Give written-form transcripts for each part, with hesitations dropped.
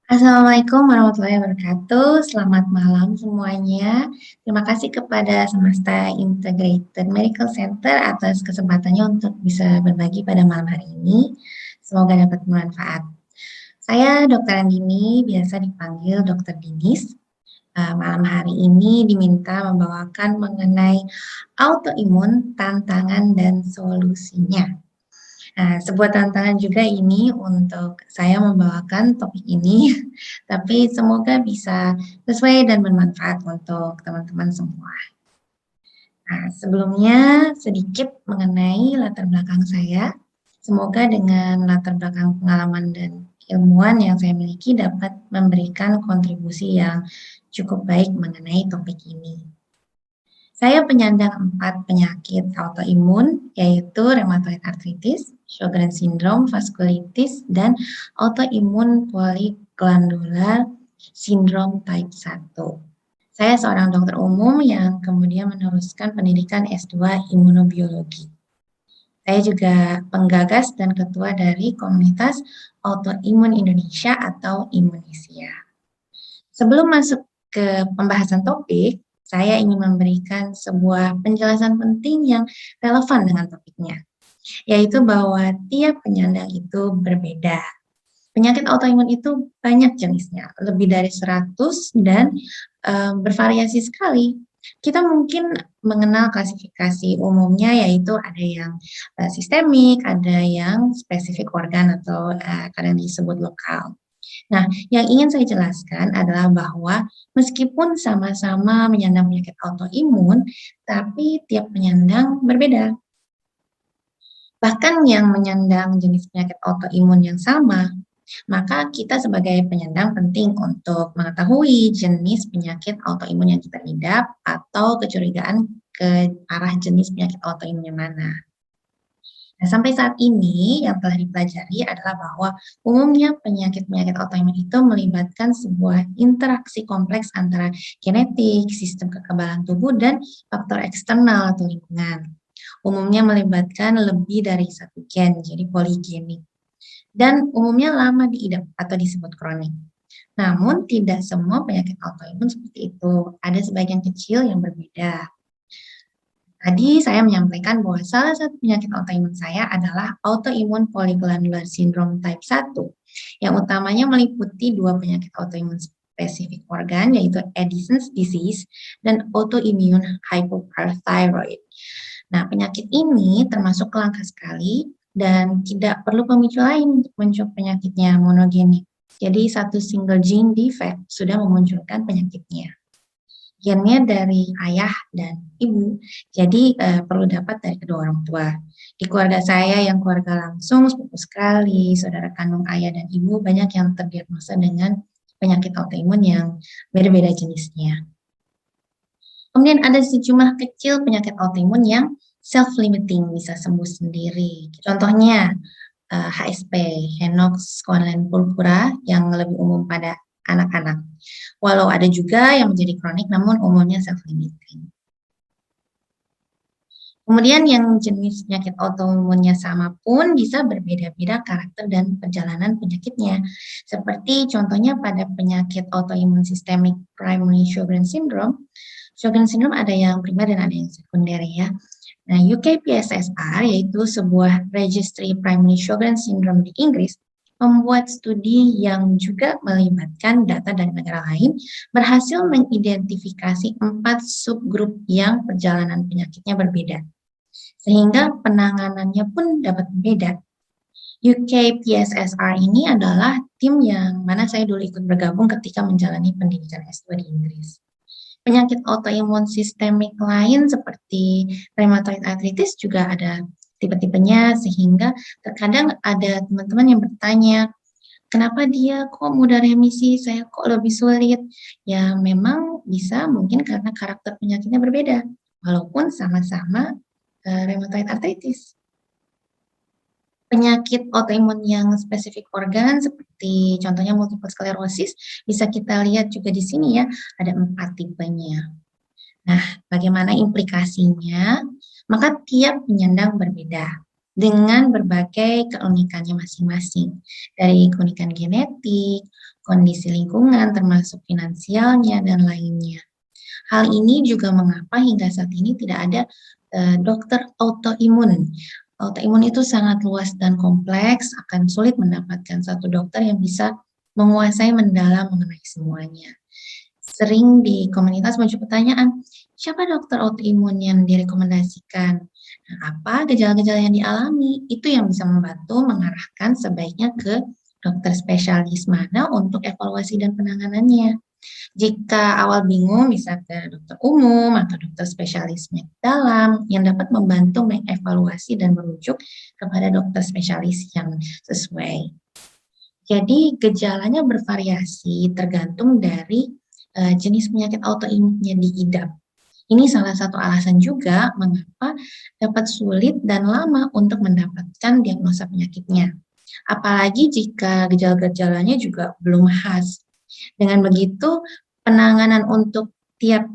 Assalamualaikum warahmatullahi wabarakatuh. Selamat malam semuanya. Terima kasih kepada Semesta Integrated Medical Center atas kesempatannya untuk bisa berbagi pada malam hari ini. Semoga dapat bermanfaat. Saya Dr. Andini, biasa dipanggil Dr. Dinis. Malam hari ini diminta membawakan mengenai autoimun, tantangan dan solusinya. Nah, sebuah tantangan juga ini untuk saya membawakan topik ini, tapi semoga bisa sesuai dan bermanfaat untuk teman-teman semua. Nah, sebelumnya sedikit mengenai latar belakang saya. Semoga dengan latar belakang pengalaman dan ilmuwan yang saya miliki dapat memberikan kontribusi yang cukup baik mengenai topik ini. Saya penyandang 4 penyakit autoimun, yaitu rheumatoid arthritis, Sjogren's syndrome, vaskulitis, dan autoimun polyglandular syndrome type 1. Saya seorang dokter umum yang kemudian meneruskan pendidikan S2 Imunobiologi. Saya juga penggagas dan ketua dari komunitas autoimun Indonesia atau Imunesia. Sebelum masuk ke pembahasan topik, saya ingin memberikan sebuah penjelasan penting yang relevan dengan topiknya, yaitu bahwa tiap penyandang itu berbeda. Penyakit autoimun itu banyak jenisnya, lebih dari 100 dan bervariasi sekali. Kita mungkin mengenal klasifikasi umumnya yaitu ada yang sistemik, ada yang spesifik organ atau kadang disebut lokal. Nah, yang ingin saya jelaskan adalah bahwa meskipun sama-sama menyandang penyakit autoimun, tapi tiap penyandang berbeda. Bahkan yang menyandang jenis penyakit autoimun yang sama, maka kita sebagai penyandang penting untuk mengetahui jenis penyakit autoimun yang kita idap atau kecurigaan ke arah jenis penyakit autoimun yang mana. Nah, sampai saat ini yang telah dipelajari adalah bahwa umumnya penyakit-penyakit autoimun itu melibatkan sebuah interaksi kompleks antara genetik, sistem kekebalan tubuh, dan faktor eksternal atau lingkungan. Umumnya melibatkan lebih dari satu gen, jadi poligenik. Dan umumnya lama diidap atau disebut kronik. Namun tidak semua penyakit autoimun seperti itu. Ada sebagian kecil yang berbeda. Tadi saya menyampaikan bahwa salah satu penyakit autoimun saya adalah autoimun polyglandular syndrome type 1, yang utamanya meliputi dua penyakit autoimun spesifik organ, yaitu Addison's disease dan autoimmune hypoparathyroid. Nah, penyakit ini termasuk langka sekali dan tidak perlu pemicu lain untuk muncul penyakitnya, monogenik. Jadi satu single gene defect sudah memunculkan penyakitnya. Gennya dari ayah dan ibu, jadi perlu dapat dari kedua orang tua. Di keluarga saya yang keluarga langsung, sepupu sekali, saudara kandung ayah dan ibu, banyak yang terdiagnosa dengan penyakit autoimun yang beda-beda jenisnya. Kemudian ada sejumlah kecil penyakit autoimun yang self-limiting, bisa sembuh sendiri. Contohnya HSP, Henox Schwann purpura, yang lebih umum pada anak-anak. Walau ada juga yang menjadi kronik, namun umumnya self-limiting. Kemudian yang jenis penyakit autoimunnya sama pun bisa berbeda-beda karakter dan perjalanan penyakitnya. Seperti contohnya pada penyakit autoimun sistemik primary Sjogren's syndrome. Sjogren's syndrome ada yang primer dan ada yang sekunder ya. Nah, UKPSSR yaitu sebuah registry primary Sjogren's syndrome di Inggris membuat studi yang juga melibatkan data dari negara lain berhasil mengidentifikasi 4 subgrup yang perjalanan penyakitnya berbeda. Sehingga penanganannya pun dapat berbeda. UKPSSR ini adalah tim yang mana saya dulu ikut bergabung ketika menjalani pendidikan S2 di Inggris. Penyakit autoimun sistemik lain seperti rheumatoid arthritis juga ada tipe-tipenya, sehingga terkadang ada teman-teman yang bertanya, kenapa dia kok mudah remisi, saya kok lebih sulit? Ya memang bisa mungkin karena karakter penyakitnya berbeda, walaupun sama-sama rheumatoid arthritis. Penyakit autoimun yang spesifik organ seperti contohnya multiple sclerosis bisa kita lihat juga di sini ya, ada 4 tipenya. Nah, bagaimana implikasinya? Maka tiap penyandang berbeda dengan berbagai keunikannya masing-masing. Dari keunikan genetik, kondisi lingkungan termasuk finansialnya dan lainnya. Hal ini juga mengapa hingga saat ini tidak ada dokter autoimun. Autoimun itu sangat luas dan kompleks, akan sulit mendapatkan satu dokter yang bisa menguasai mendalam mengenai semuanya. Sering di komunitas muncul pertanyaan, siapa dokter autoimun yang direkomendasikan? Nah, apa gejala-gejala yang dialami? Itu yang bisa membantu mengarahkan sebaiknya ke dokter spesialis mana untuk evaluasi dan penanganannya. Jika awal bingung, bisa ke dokter umum atau dokter spesialis penyakit dalam yang dapat membantu mengevaluasi dan merujuk kepada dokter spesialis yang sesuai. Jadi gejalanya bervariasi tergantung dari jenis penyakit autoimunnya diidap. Ini salah satu alasan juga mengapa dapat sulit dan lama untuk mendapatkan diagnosa penyakitnya. Apalagi jika gejala-gejalanya juga belum khas. Dengan begitu, penanganan untuk tiap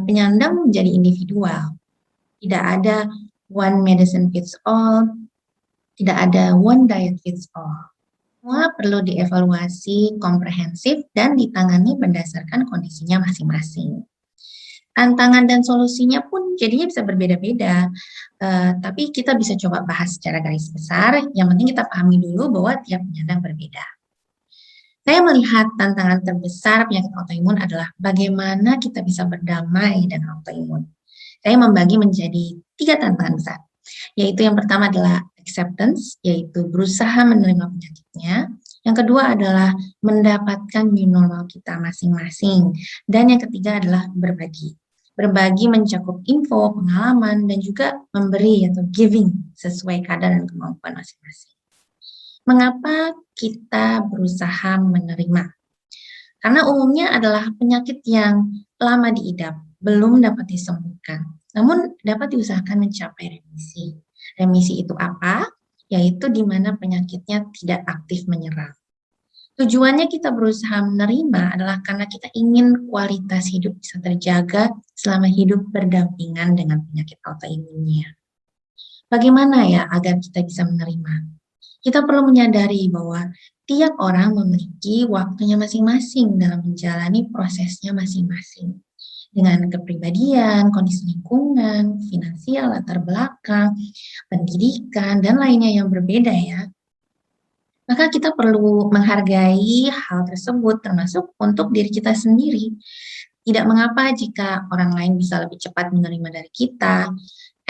penyandang menjadi individual. Tidak ada one medicine fits all, tidak ada one diet fits all. Semua perlu dievaluasi komprehensif dan ditangani berdasarkan kondisinya masing-masing. Tantangan dan solusinya pun jadinya bisa berbeda-beda, tapi kita bisa coba bahas secara garis besar. Yang penting kita pahami dulu bahwa tiap penyandang berbeda. Saya melihat tantangan terbesar penyakit autoimun adalah bagaimana kita bisa berdamai dengan autoimun. Saya membagi menjadi 3 tantangan besar, yaitu yang pertama adalah acceptance, yaitu berusaha menerima penyakitnya. Yang kedua adalah mendapatkan new normal kita masing-masing. Dan yang ketiga adalah berbagi. Berbagi mencakup info, pengalaman, dan juga memberi atau giving sesuai kadar dan kemampuan masing-masing. Mengapa kita berusaha menerima? Karena umumnya adalah penyakit yang lama diidap, belum dapat disembuhkan, namun dapat diusahakan mencapai remisi. Remisi itu apa? Yaitu di mana penyakitnya tidak aktif menyerang. Tujuannya kita berusaha menerima adalah karena kita ingin kualitas hidup bisa terjaga selama hidup berdampingan dengan penyakit autoimunnya. Bagaimana ya agar kita bisa menerima? Kita perlu menyadari bahwa tiap orang memiliki waktunya masing-masing dalam menjalani prosesnya masing-masing. Dengan kepribadian, kondisi lingkungan, finansial, latar belakang, pendidikan, dan lainnya yang berbeda ya. Maka kita perlu menghargai hal tersebut termasuk untuk diri kita sendiri. Tidak mengapa jika orang lain bisa lebih cepat menerima dari kita,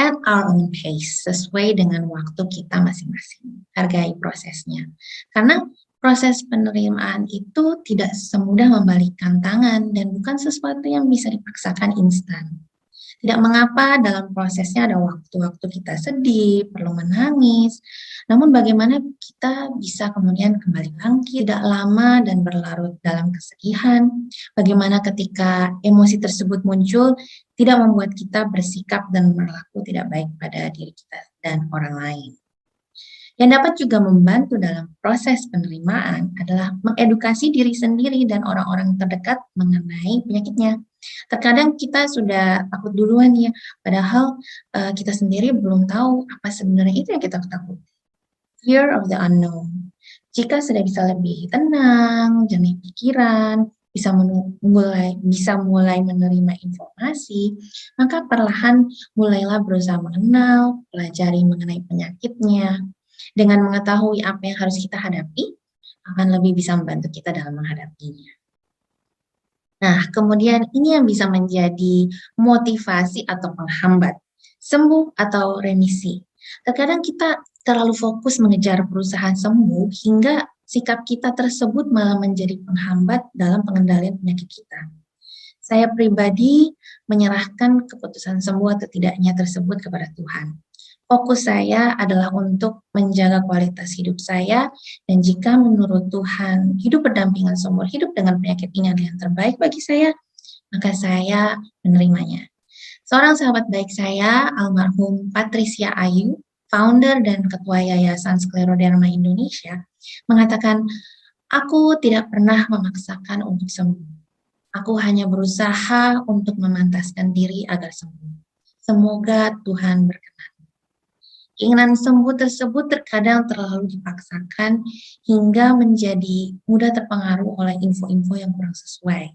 at our own pace, sesuai dengan waktu kita masing-masing. Hargai prosesnya. Karena proses penerimaan itu tidak semudah membalikan tangan dan bukan sesuatu yang bisa dipaksakan instan. Tidak mengapa dalam prosesnya ada waktu-waktu kita sedih, perlu menangis, namun bagaimana kita bisa kemudian kembali bangkit, tidak lama dan berlarut dalam kesedihan, bagaimana ketika emosi tersebut muncul, tidak membuat kita bersikap dan berlaku tidak baik pada diri kita dan orang lain. Yang dapat juga membantu dalam proses penerimaan adalah mengedukasi diri sendiri dan orang-orang terdekat mengenai penyakitnya. Terkadang kita sudah takut duluan ya, padahal kita sendiri belum tahu apa sebenarnya itu yang kita takuti. Fear of the unknown. Jika sudah bisa lebih tenang, jernih pikiran, bisa mulai menerima informasi, maka perlahan mulailah berusaha mengenal, pelajari mengenai penyakitnya. Dengan mengetahui apa yang harus kita hadapi, akan lebih bisa membantu kita dalam menghadapinya. Nah, kemudian ini yang bisa menjadi motivasi atau penghambat, sembuh atau remisi. Terkadang kita terlalu fokus mengejar perusahaan sembuh hingga sikap kita tersebut malah menjadi penghambat dalam pengendalian penyakit kita. Saya pribadi menyerahkan keputusan sembuh atau tidaknya tersebut kepada Tuhan. Fokus saya adalah untuk menjaga kualitas hidup saya, dan jika menurut Tuhan hidup berdampingan seumur hidup dengan penyakit ini adalah yang terbaik bagi saya, maka saya menerimanya. Seorang sahabat baik saya, almarhum Patricia Ayu, founder dan ketua Yayasan Skleroderma Indonesia, mengatakan, "Aku tidak pernah memaksakan untuk sembuh. Aku hanya berusaha untuk memantaskan diri agar sembuh. Semoga Tuhan berkenan." Keinginan sembuh tersebut terkadang terlalu dipaksakan hingga menjadi mudah terpengaruh oleh info-info yang kurang sesuai.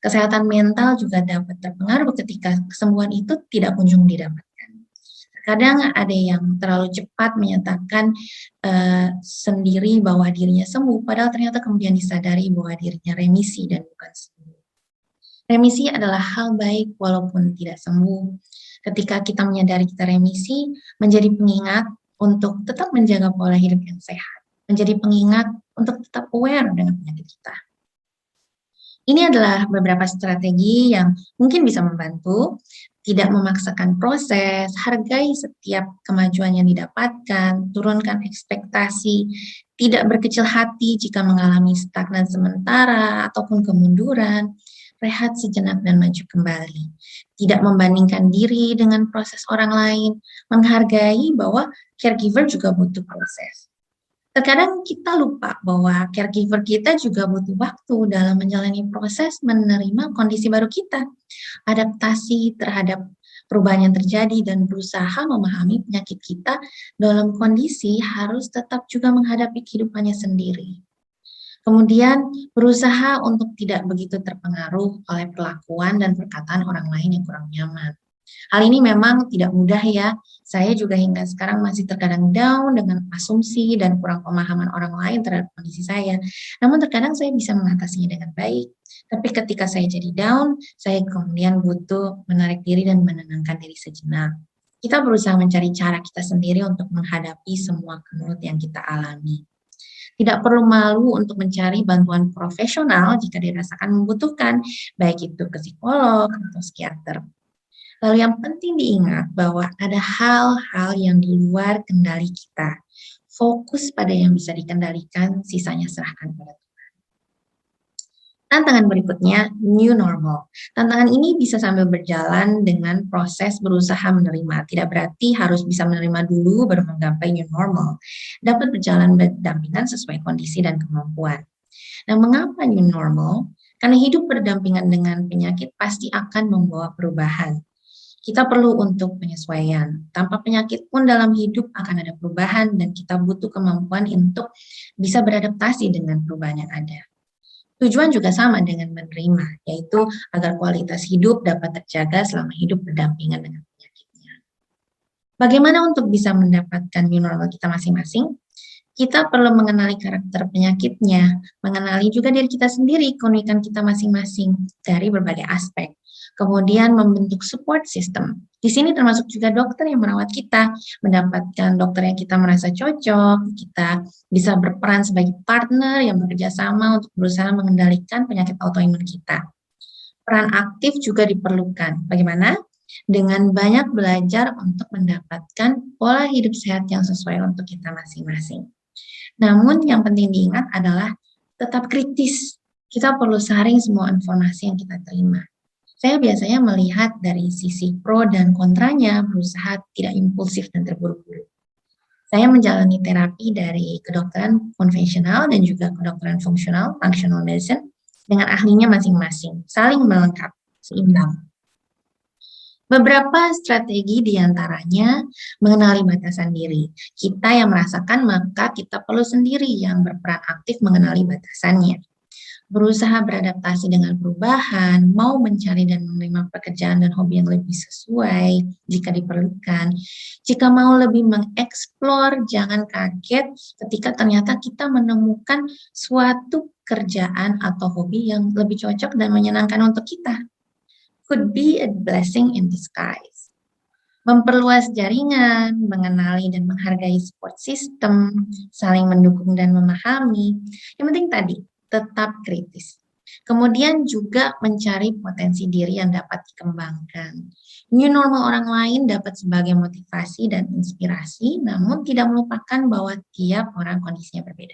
Kesehatan mental juga dapat terpengaruh ketika kesembuhan itu tidak kunjung didapatkan. Kadang ada yang terlalu cepat menyatakan sendiri bahwa dirinya sembuh, padahal ternyata kemudian disadari bahwa dirinya remisi dan bukan sembuh. Remisi adalah hal baik walaupun tidak sembuh. Ketika kita menyadari kita remisi, menjadi pengingat untuk tetap menjaga pola hidup yang sehat. Menjadi pengingat untuk tetap aware dengan penyakit kita. Ini adalah beberapa strategi yang mungkin bisa membantu, tidak memaksakan proses, hargai setiap kemajuan yang didapatkan, turunkan ekspektasi, tidak berkecil hati jika mengalami stagnan sementara ataupun kemunduran, rehat sejenak dan maju kembali. Tidak membandingkan diri dengan proses orang lain, menghargai bahwa caregiver juga butuh proses. Terkadang kita lupa bahwa caregiver kita juga butuh waktu dalam menjalani proses menerima kondisi baru kita, adaptasi terhadap perubahan yang terjadi dan berusaha memahami penyakit kita dalam kondisi harus tetap juga menghadapi kehidupannya sendiri. Kemudian berusaha untuk tidak begitu terpengaruh oleh perlakuan dan perkataan orang lain yang kurang nyaman. Hal ini memang tidak mudah ya. Saya juga hingga sekarang masih terkadang down dengan asumsi dan kurang pemahaman orang lain terhadap kondisi saya. Namun terkadang saya bisa mengatasinya dengan baik. Tapi ketika saya jadi down, saya kemudian butuh menarik diri dan menenangkan diri sejenak. Kita berusaha mencari cara kita sendiri untuk menghadapi semua kemelut yang kita alami. Tidak perlu malu untuk mencari bantuan profesional jika dirasakan membutuhkan, baik itu ke psikolog atau psikiater. Lalu yang penting diingat bahwa ada hal-hal yang di luar kendali kita. Fokus pada yang bisa dikendalikan, sisanya serahkan pada Tuhan. Tantangan berikutnya, new normal. Tantangan ini bisa sambil berjalan dengan proses berusaha menerima. Tidak berarti harus bisa menerima dulu baru menggapai new normal. Dapat berjalan berdampingan sesuai kondisi dan kemampuan. Nah, mengapa new normal? Karena hidup berdampingan dengan penyakit pasti akan membawa perubahan. Kita perlu untuk penyesuaian. Tanpa penyakit pun dalam hidup akan ada perubahan dan kita butuh kemampuan untuk bisa beradaptasi dengan perubahan yang ada. Tujuan juga sama dengan menerima, yaitu agar kualitas hidup dapat terjaga selama hidup berdampingan dengan penyakitnya. Bagaimana untuk bisa mendapatkan new normal kita masing-masing? Kita perlu mengenali karakter penyakitnya, mengenali juga diri kita sendiri, keunikan kita masing-masing dari berbagai aspek. Kemudian membentuk support system. Di sini termasuk juga dokter yang merawat kita, mendapatkan dokter yang kita merasa cocok, kita bisa berperan sebagai partner yang bekerja sama untuk berusaha mengendalikan penyakit autoimun kita. Peran aktif juga diperlukan. Bagaimana? Dengan banyak belajar untuk mendapatkan pola hidup sehat yang sesuai untuk kita masing-masing. Namun yang penting diingat adalah tetap kritis. Kita perlu saring semua informasi yang kita terima. Saya biasanya melihat dari sisi pro dan kontranya, berusaha tidak impulsif dan terburu-buru. Saya menjalani terapi dari kedokteran konvensional dan juga kedokteran fungsional, functional medicine, dengan ahlinya masing-masing, saling melengkapi, seimbang. Beberapa strategi diantaranya mengenali batasan diri. Kita yang merasakan, maka kita perlu sendiri yang berperan aktif mengenali batasannya. Berusaha beradaptasi dengan perubahan, mau mencari dan menerima pekerjaan dan hobi yang lebih sesuai jika diperlukan. Jika mau lebih mengeksplor, jangan kaget ketika ternyata kita menemukan suatu kerjaan atau hobi yang lebih cocok dan menyenangkan untuk kita. Could be a blessing in disguise. Memperluas jaringan, mengenali dan menghargai support system, saling mendukung dan memahami. Yang penting tadi, tetap kritis. Kemudian juga mencari potensi diri yang dapat dikembangkan. New normal orang lain dapat sebagai motivasi dan inspirasi, namun tidak melupakan bahwa tiap orang kondisinya berbeda.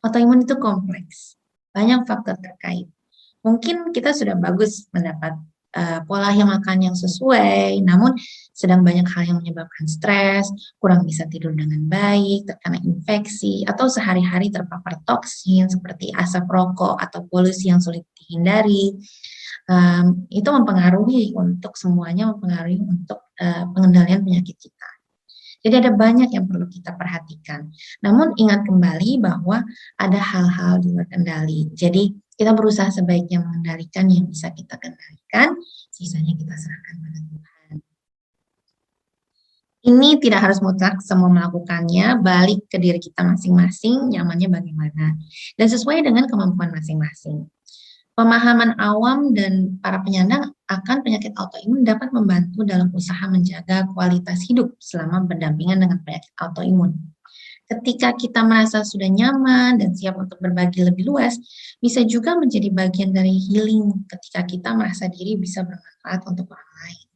Autoimun itu kompleks, banyak faktor terkait. Mungkin kita sudah bagus mendapat pola makan yang sesuai, namun sedang banyak hal yang menyebabkan stres, kurang bisa tidur dengan baik, terkena infeksi, atau sehari-hari terpapar toksin seperti asap rokok atau polusi yang sulit dihindari. Itu mempengaruhi untuk semuanya, mempengaruhi untuk pengendalian penyakit kita. Jadi ada banyak yang perlu kita perhatikan. Namun ingat kembali bahwa ada hal-hal di luar kendali. Jadi kita berusaha sebaiknya mengendalikan yang bisa kita kendalikan, sisanya kita serahkan pada Tuhan. Ini tidak harus mutlak semua melakukannya, balik ke diri kita masing-masing, nyamannya bagaimana. Dan sesuai dengan kemampuan masing-masing. Pemahaman awam dan para penyandang akan penyakit autoimun dapat membantu dalam usaha menjaga kualitas hidup selama berdampingan dengan penyakit autoimun. Ketika kita merasa sudah nyaman dan siap untuk berbagi lebih luas, bisa juga menjadi bagian dari healing ketika kita merasa diri bisa bermanfaat untuk orang lain.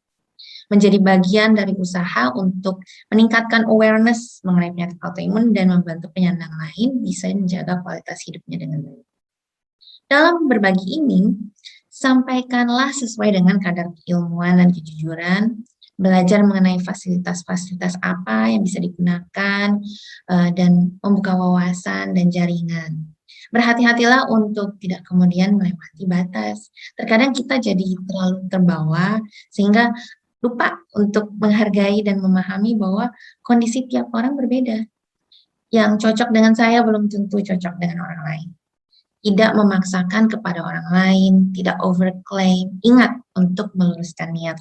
Menjadi bagian dari usaha untuk meningkatkan awareness mengenai penyakit autoimun dan membantu penyandang lain bisa menjaga kualitas hidupnya dengan baik. Dalam berbagi ini, sampaikanlah sesuai dengan kadar keilmuan dan kejujuran, belajar mengenai fasilitas-fasilitas apa yang bisa digunakan, dan membuka wawasan dan jaringan. Berhati-hatilah untuk tidak kemudian melewati batas. Terkadang kita jadi terlalu terbawa, sehingga lupa untuk menghargai dan memahami bahwa kondisi tiap orang berbeda. Yang cocok dengan saya belum tentu cocok dengan orang lain. Tidak memaksakan kepada orang lain, tidak overclaim, ingat untuk meluruskan niat.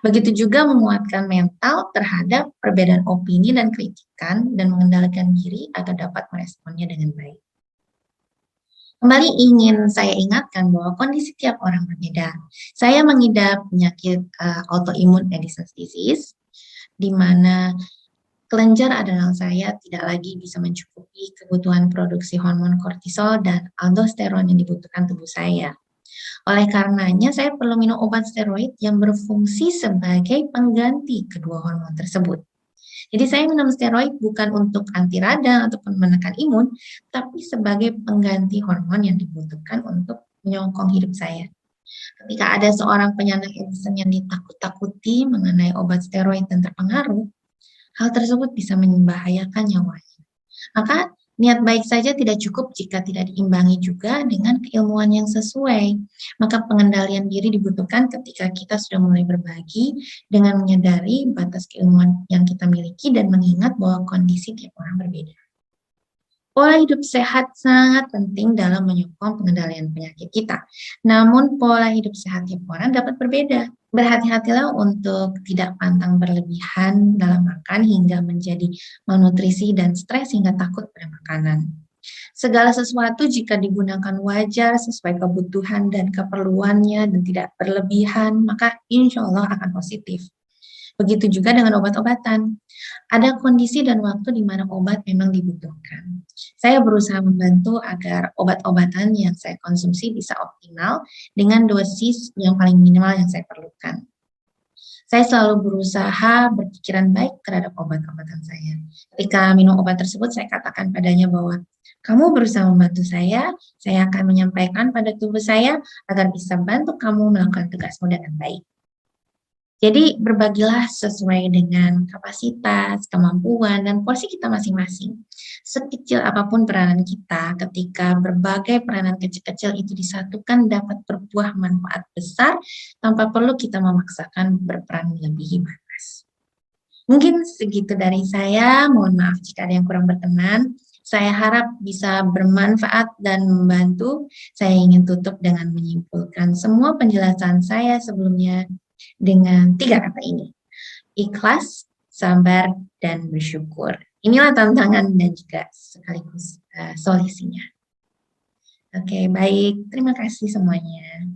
Begitu juga menguatkan mental terhadap perbedaan opini dan kritikan dan mengendalikan diri agar dapat meresponnya dengan baik. Kembali ingin saya ingatkan bahwa kondisi tiap orang berbeda. Saya mengidap penyakit autoimmune Addison's disease, di mana kelenjar adrenal saya tidak lagi bisa mencukupi kebutuhan produksi hormon kortisol dan aldosteron yang dibutuhkan tubuh saya. Oleh karenanya, saya perlu minum obat steroid yang berfungsi sebagai pengganti kedua hormon tersebut. Jadi saya minum steroid bukan untuk anti radang ataupun menekan imun, tapi sebagai pengganti hormon yang dibutuhkan untuk menyokong hidup saya. Ketika ada seorang penyandang Addison yang ditakut-takuti mengenai obat steroid dan terpengaruh, hal tersebut bisa membahayakan nyawanya. Maka niat baik saja tidak cukup jika tidak diimbangi juga dengan keilmuan yang sesuai. Maka pengendalian diri dibutuhkan ketika kita sudah mulai berbagi dengan menyadari batas keilmuan yang kita miliki dan mengingat bahwa kondisi tiap orang berbeda. Pola hidup sehat sangat penting dalam menyokong pengendalian penyakit kita. Namun pola hidup sehat tiap orang dapat berbeda. Berhati-hatilah untuk tidak pantang berlebihan dalam makan hingga menjadi malnutrisi dan stres hingga takut pada makanan. Segala sesuatu jika digunakan wajar sesuai kebutuhan dan keperluannya dan tidak berlebihan, maka insya Allah akan positif. Begitu juga dengan obat-obatan. Ada kondisi dan waktu di mana obat memang dibutuhkan. Saya berusaha membantu agar obat-obatan yang saya konsumsi bisa optimal dengan dosis yang paling minimal yang saya perlukan. Saya selalu berusaha berpikiran baik terhadap obat-obatan saya. Ketika minum obat tersebut, saya katakan padanya bahwa kamu berusaha membantu saya akan menyampaikan pada tubuh saya agar bisa bantu kamu melakukan tugasmu dengan baik. Jadi berbagilah sesuai dengan kapasitas, kemampuan, dan porsi kita masing-masing. Sekecil apapun peranan kita, ketika berbagai peranan kecil-kecil itu disatukan dapat berbuah manfaat besar tanpa perlu kita memaksakan berperan melebihi batas. Mungkin segitu dari saya, mohon maaf jika ada yang kurang berkenan. Saya harap bisa bermanfaat dan membantu. Saya ingin tutup dengan menyimpulkan semua penjelasan saya sebelumnya dengan 3 kata ini. Ikhlas, sabar, dan bersyukur. Inilah tantangan dan juga sekaligus solusinya. Oke, baik. Terima kasih semuanya.